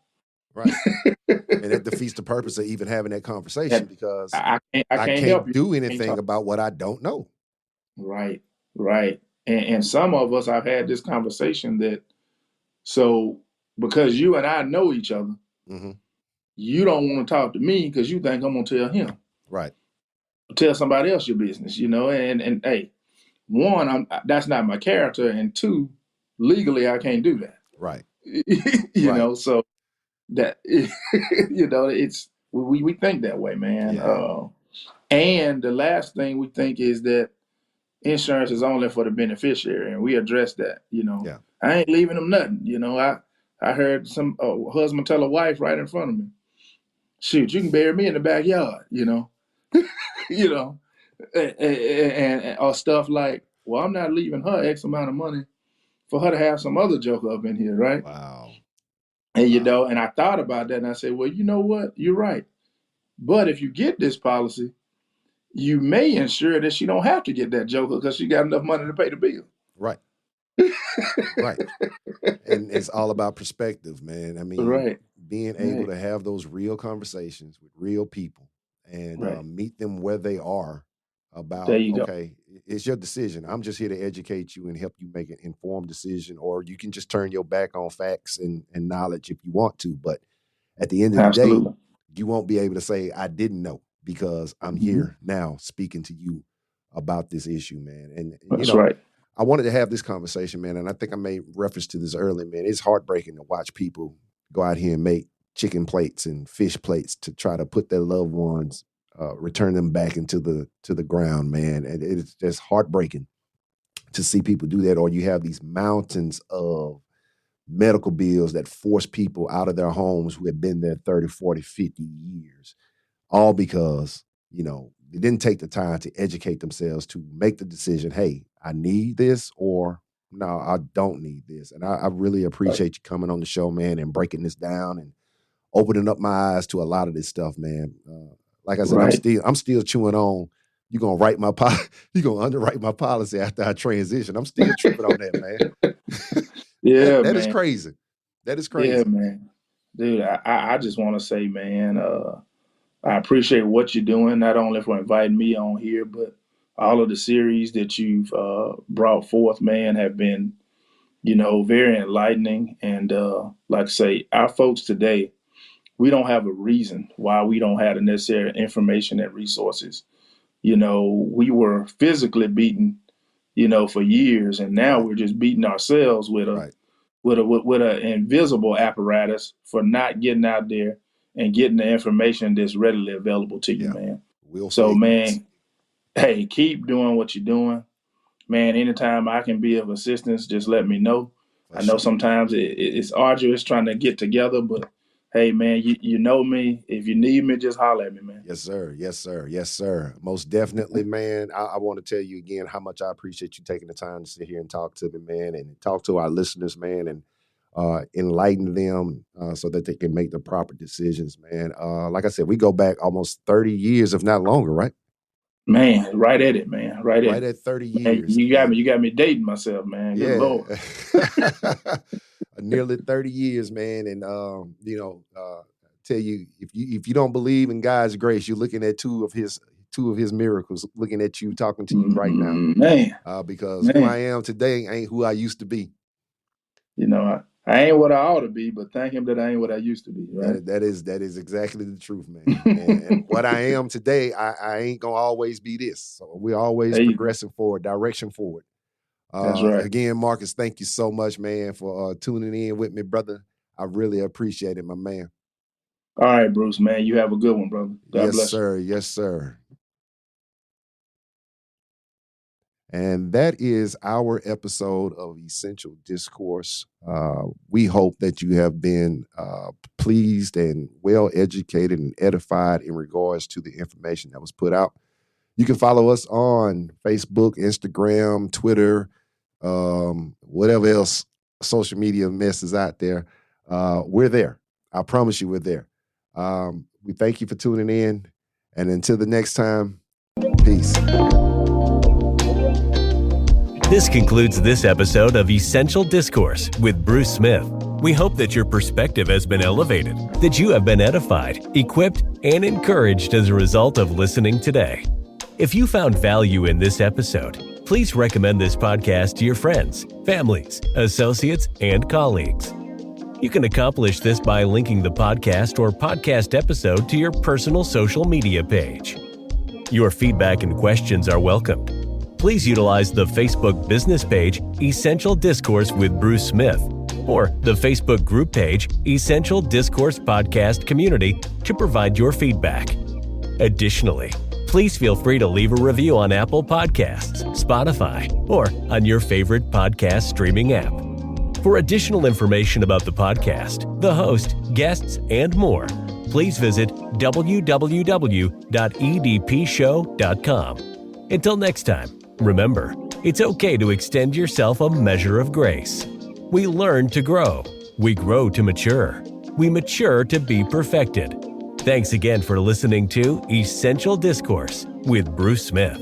S1: Right. And that defeats the purpose of even having that conversation,
S3: And
S1: because
S3: I can't help
S1: can't
S3: you.
S1: do
S3: I can't
S1: anything
S3: talk.
S1: about what I don't know.
S3: Right, right. And some of us, I've had this conversation that, so because you and I know each other,
S1: Mm-hmm.
S3: you don't want to talk to me because you think I'm going to tell him.
S1: Right.
S3: Tell somebody else your business, you know? And hey, one, that's not my character. And two, legally, I can't do that.
S1: Right.
S3: You
S1: Right.
S3: know, so that, you know, it's, we think that way, man.
S1: Yeah.
S3: And the last thing we think is that insurance is only for the beneficiary, and we address that. You know,
S1: Yeah.
S3: I ain't leaving them nothing. You know, I heard some husband tell a wife right in front of me, "Shoot, you can bury me in the backyard." You know, you know, and or stuff like, "Well, I'm not leaving her X amount of money for her to have some other joker up in here, right?"
S1: Wow.
S3: And you
S1: Wow.
S3: know, and I thought about that, and I said, "Well, you know what? You're right. But if you get this policy, you may ensure that she don't have to get that joker because she got enough money to pay the bill."
S1: Right. Right. And it's all about perspective, man. I mean,
S3: Right,
S1: being able
S3: right,
S1: to have those real conversations with real people and
S3: right.
S1: meet them where they are
S3: There
S1: about,
S3: you go.
S1: okay, it's your decision. I'm just here to educate you and help you make an informed decision, or you can just turn your back on facts and knowledge if you want to. But at the end of the day,
S3: Absolutely.
S1: you won't be able to say, I didn't know, because I'm
S3: Mhm.
S1: here now speaking to you about this issue, man. And,
S3: That's right.
S1: I wanted to have this conversation, man, and I think I made reference to this earlier, man. It's heartbreaking to watch people go out here and make chicken plates and fish plates to try to put their loved ones, return them back into the ground, man. And it's just heartbreaking to see people do that. Or you have these mountains of medical bills that force people out of their homes who have been there 30, 40, 50 years, all because, they didn't take the time to educate themselves to make the decision, hey, I need this, or no, I don't need this. And I really
S3: Right.
S1: appreciate you coming on the show, man, and breaking this down and opening up my eyes to a lot of this stuff, man. Like I said,
S3: Right.
S1: I'm still chewing on. You're gonna write my you're gonna underwrite my policy after I transition. I'm still tripping on that, man.
S3: Yeah,
S1: That is
S3: man.
S1: crazy. That is
S3: Yeah,
S1: crazy.
S3: man. Dude, I just want to say, man, I appreciate what you're doing, not only for inviting me on here, but all of the series that you've brought forth, man, have been, you know, very enlightening. And like I say, our folks today, we don't have a reason why we don't have the necessary information and resources. You know, we were physically beaten, you know, for years, and now
S1: Right,
S3: we're just beating ourselves with a
S1: right.
S3: with a invisible apparatus for not getting out there and getting the information that's readily available to you,
S1: Yeah.
S3: man.
S1: Willful
S3: So,
S1: ignorance.
S3: man, hey, keep doing what you're doing, man. Anytime I can be of assistance, just let me know.
S1: For
S3: I know
S1: sure.
S3: sometimes it's arduous trying to get together, but hey, man, you know me. If you need me, just holler at me, man.
S1: Yes, sir. Yes, sir. Yes, sir. Most definitely, man. I want to tell you again how much I appreciate you taking the time to sit here and talk to me, man, and talk to our listeners, man, and enlighten them so that they can make the proper decisions, man. Like I said, we go back almost 30 years, if not longer, right?
S3: Man, right at it, man. Right at
S1: Right
S3: it.
S1: at 30
S3: Man,
S1: years.
S3: you
S1: And
S3: got me dating myself, man. Good
S1: yeah,
S3: Lord.
S1: nearly 30 years, man. And tell you, if you don't believe in God's grace, you're looking at two of his miracles looking at you, talking to you right now.
S3: Man.
S1: Because who I am today ain't who I used to be.
S3: You know, I ain't what I ought to be, but thank him that I ain't what I used to be, right?
S1: That is exactly the truth, man. and what I am today, I ain't going to always be this. So we're always progressing forward, direction forward.
S3: That's right.
S1: Again, Marcus, thank you so much, man, for tuning in with me, brother. I really appreciate it, my man.
S3: All right, Bruce, man. You have a good one, brother. God bless
S1: you. Yes, sir. And that is our episode of Essential Discourse. We hope that you have been pleased and well educated and edified in regards to the information that was put out. You can follow us on Facebook, Instagram, Twitter, whatever else social media mess is out there. We're there. I promise you we're there. We thank you for tuning in. And until the next time, peace.
S2: This concludes this episode of Essential Discourse with Bruce Smith. We hope that your perspective has been elevated, that you have been edified, equipped, and encouraged as a result of listening today. If you found value in this episode, please recommend this podcast to your friends, families, associates, and colleagues. You can accomplish this by linking the podcast or podcast episode to your personal social media page. Your feedback and questions are welcomed. Please utilize the Facebook business page, Essential Discourse with Bruce Smith, or the Facebook group page, Essential Discourse Podcast Community, to provide your feedback. Additionally, please feel free to leave a review on Apple Podcasts, Spotify, or on your favorite podcast streaming app. For additional information about the podcast, the host, guests, and more, please visit www.edpshow.com. Until next time, remember, it's okay to extend yourself a measure of grace. We learn to grow. We grow to mature. We mature to be perfected. Thanks again for listening to Essential Discourse with Bruce Smith.